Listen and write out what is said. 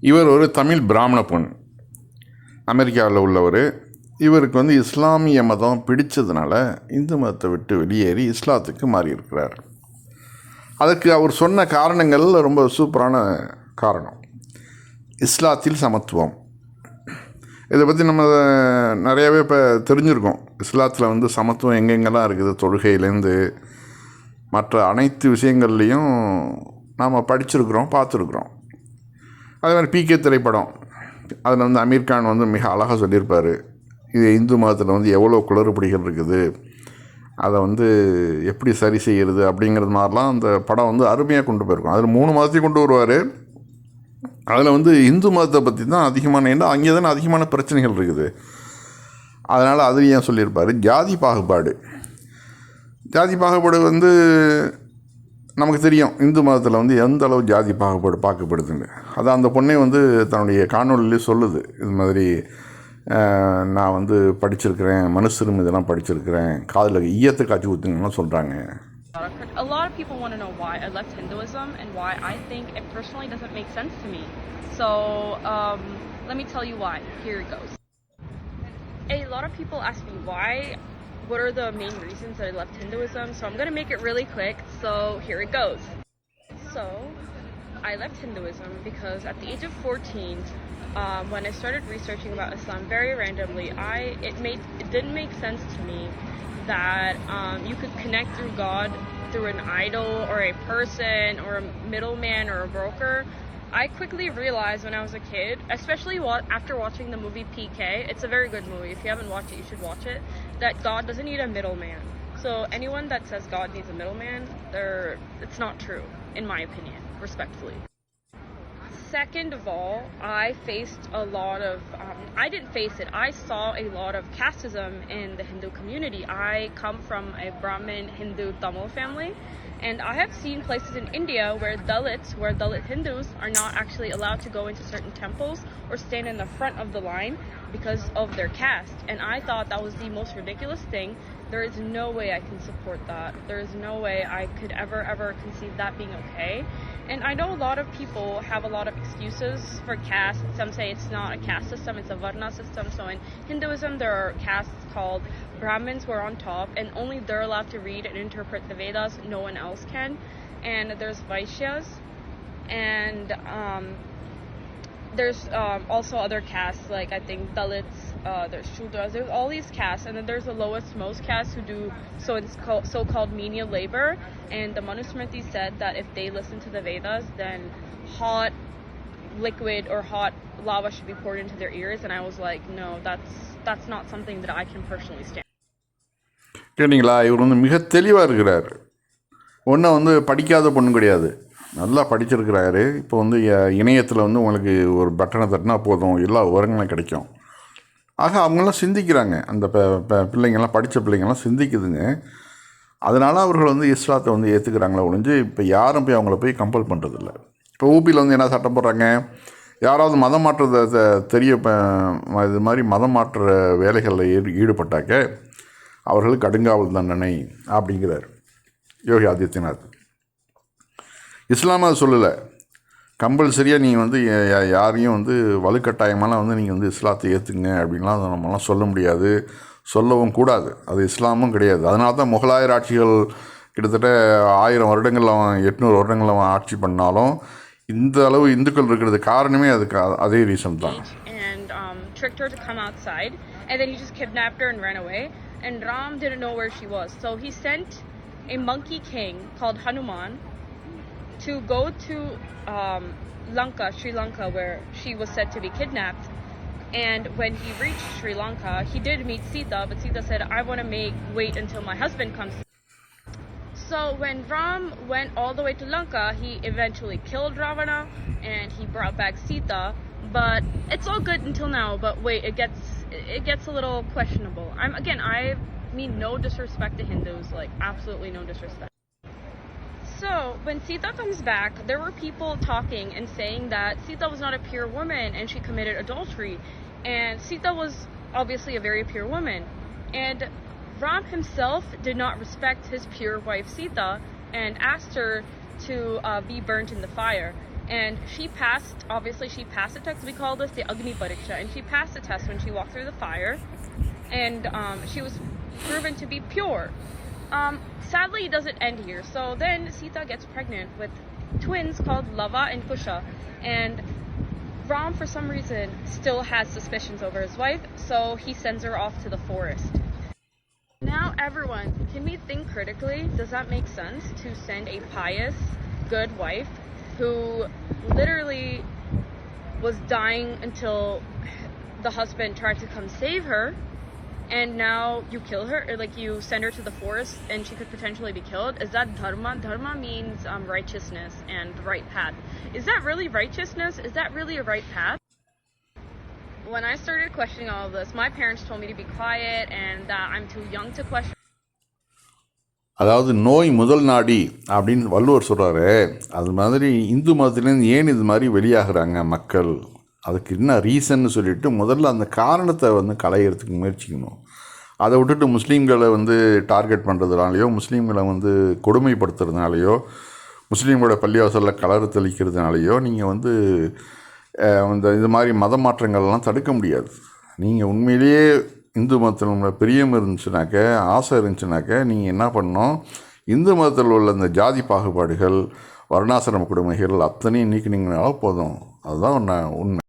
இவர் ஒரு தமிழ் பிராமண பொண், அமெரிக்காவில் உள்ளவர். இவருக்கு வந்து இஸ்லாமிய மதம் பிடிச்சதுனால இந்து மதத்தை விட்டு வெளியேறி இஸ்லாத்துக்கு மாறியிருக்கிறார். அதுக்கு அவர் சொன்ன காரணங்கள் ரொம்ப சூப்பரான காரணம். இஸ்லாத்தில் சமத்துவம். இதை பற்றி நம்ம நிறையாவே இப்போ தெரிஞ்சுருக்கோம். இஸ்லாத்தில் வந்து சமத்துவம் எங்கெங்கெல்லாம் இருக்குது, தொழுகையிலேருந்து மற்ற அனைத்து விஷயங்கள்லேயும் நாம் படிச்சிருக்கிறோம், பார்த்துருக்குறோம். அதே மாதிரி பிகே திரைப்படம், அதில் வந்து அமீர் கான் வந்து மிக அழகாக சொல்லியிருப்பார், இது இந்து மதத்தில் வந்து எவ்வளோ குளறுபடிகள் இருக்குது, அதை வந்து எப்படி சரி செய்கிறது அப்படிங்கிறது மாதிரிலாம் அந்த படம் வந்து அருமையாக கொண்டு போயிருக்கும். அதில் 3 மதத்தையும் கொண்டு வருவார். அதில் வந்து இந்து மதத்தை பற்றி தான் அதிகமான, ஏன்னா அங்கே தானே அதிகமான பிரச்சனைகள் இருக்குது. அதனால் அது ஏன் சொல்லியிருப்பார். ஜாதி பாகுபாடு வந்து நமக்கு தெரியும், இந்து மதத்தில் வந்து எந்த அளவு ஜாதி பாகுபாடு பார்க்கப்படுதுன்னு. அது அந்த பொண்ணை வந்து தன்னுடைய காணொலியிலே சொல்லுது. இது மாதிரி நான் வந்து படிச்சிருக்கிறேன், மனுஷரும் இதெல்லாம் படிச்சிருக்கிறேன், காதில் ஈயத்தை காய்ச்சி ஊற்றுங்கன்னு சொல்கிறாங்க. A lot of people want to know why I left Hinduism and why I think it personally doesn't make sense to me. So let me tell you why. Here it goes. A lot of people ask me what are the main reasons that I left Hinduism. So I'm going to make it really quick. So here it goes. So I left Hinduism because at the age of 14, when I started researching about Islam very randomly, it didn't make sense to me that you could connect through God through an idol or a person or a middleman or a broker. I quickly realized when I was a kid, especially after watching the movie PK, it's a very good movie. If you haven't watched it, you should watch it. That God doesn't need a middleman. So anyone that says God needs a middleman, it's not true, in my opinion, respectfully. Second of all, I faced a lot of, I didn't face it, I saw a lot of casteism in the Hindu community. I come from a Brahmin Hindu Tamil family, and I have seen places in India where Dalit Hindus are not actually allowed to go into certain temples or stand in the front of the line because of their caste. And I thought that was the most ridiculous thing. There is no way I can support that. There is no way I could ever conceive that being okay. And I know a lot of people have a lot of excuses for caste. Some say it's not a caste system, it's a Varna system. So in Hinduism, there are castes called Brahmins who are on top, and only they're allowed to read and interpret the Vedas. No one else can. And there's Vaishyas, and there's also other castes, like I think Dalits, there's Shudras, there's all these castes, and then there's the lowest most castes who do so-called menial labor. And the Manusmriti said that if they listen to the Vedas, then hot liquid or hot lava should be poured into their ears. And I was like, no, that's not something that I can personally stand. கேட்டிங்களா? இவர் வந்து மிக தெளிவாக இருக்கிறார். ஒன்றும் வந்து படிக்காத பொண்ணு கிடையாது, நல்லா படிச்சிருக்கிறாரு. இப்போ வந்து இணையத்தில் வந்து உங்களுக்கு ஒரு பட்டனை தட்டினா போதும், எல்லா விவரங்களும் கிடைக்கும். ஆக அவங்களாம் சிந்திக்கிறாங்க, அந்த பிள்ளைங்கள்லாம், படித்த பிள்ளைங்கள்லாம் சிந்திக்குதுங்க. அதனால் அவர்கள் வந்து இஸ்லாத்தை வந்து ஏற்றுக்கிறாங்களே ஒழிஞ்சு இப்போ யாரும் போய் அவங்கள போய் கம்பல் பண்ணுறதில்ல. இப்போ ஊபியில் வந்து என்ன சட்டம் போடுறாங்க, யாராவது மதம் மாற்றத்தை இது மாதிரி மதம் மாற்ற வேலைகளில் ஈடுபட்டாக்க அவர்களுக்கு கடுங்காவல் தண்டனை அப்படிங்கிறார் யோகி ஆதித்யநாத். இஸ்லாம் அதை சொல்லலை, கம்பல்சரியாக நீங்கள் வந்து யாரையும் வந்து வலுக்கட்டாயமாலாம் வந்து நீங்கள் வந்து இஸ்லாத்தை ஏற்றுங்க அப்படின்லாம் நம்மளாம் சொல்ல முடியாது, சொல்லவும் கூடாது. அது இஸ்லாமும் கிடையாது. அதனால தான் முகலாயர் ஆட்சிகள் கிட்டத்தட்ட 1000 வருடங்கள் 800 வருடங்கள் அவன் ஆட்சி பண்ணாலும் இந்த அளவு இந்துக்கள் இருக்கிறது காரணமே அதுக்கு அதே ரீசன் தான். Tricked her to come outside, and then he just kidnapped her and ran away, and Ram didn't know where she was, so he sent a monkey king called Hanuman to go to Lanka, Sri Lanka, where she was said to be kidnapped. And when he reached Sri Lanka, he did meet Sita, but Sita said, I want to wait until my husband comes. So when Ram went all the way to Lanka, he eventually killed Ravana and he brought back Sita. But it's all good until now, but wait, it gets a little questionable. I mean no disrespect to Hindus, like absolutely no disrespect. So when Sita comes back, there were people talking and saying that Sita was not a pure woman and she committed adultery. And Sita was obviously a very pure woman. And Ram himself did not respect his pure wife Sita and asked her to be burnt in the fire. And she passed the test. We call this the Agni Pariksha. And she passed the test when she walked through the fire. And she was proven to be pure. Sadly, it doesn't end here. So then Sita gets pregnant with twins called Lava and Kusha. And Ram, for some reason, still has suspicions over his wife, so he sends her off to the forest. Now, everyone, can we think critically? Does that make sense to send a pious, good wife who literally was dying until the husband tried to come save her, and now you kill her, or like you send her to the forest and she could potentially be killed? Is that dharma? Dharma means righteousness and the right path. Is that really righteousness? Is that really a right path? When I started questioning all of this, my parents told me to be quiet and that I'm too young to question. அதாவது நோய் முதல் நாடி அப்படின்னு வள்ளுவர் சொல்கிறாரு. அது மாதிரி இந்து மதத்துலேருந்து ஏன் இது மாதிரி வெளியாகிறாங்க மக்கள், அதுக்கு என்ன ரீசன்னு சொல்லிவிட்டு முதல்ல அந்த காரணத்தை களையிறதுக்கு முயற்சிக்கணும். அதை விட்டுட்டு முஸ்லீம்களை டார்கெட் பண்ணுறதுனாலையோ, முஸ்லீம்களை கொடுமைப்படுத்துறதுனாலையோ, முஸ்லீம்களோட பள்ளிவாசலில் கலரு தெளிக்கிறதுனாலையோ நீங்கள் இது மாதிரி மத மாற்றங்கள்லாம் தடுக்க முடியாது. நீங்கள் உண்மையிலேயே இந்து மதத்தில் உங்களை பிரியம் இருந்துச்சுனாக்க, ஆசை இருந்துச்சுனாக்க, நீங்கள் என்ன பண்ணணும், இந்து மதத்தில் உள்ள இந்த ஜாதி பாகுபாடுகள், வர்ணாசிரம கொடுமைகள் அத்தனையும் நீக்கினீங்கனால போதும். அதுதான் உண்மை.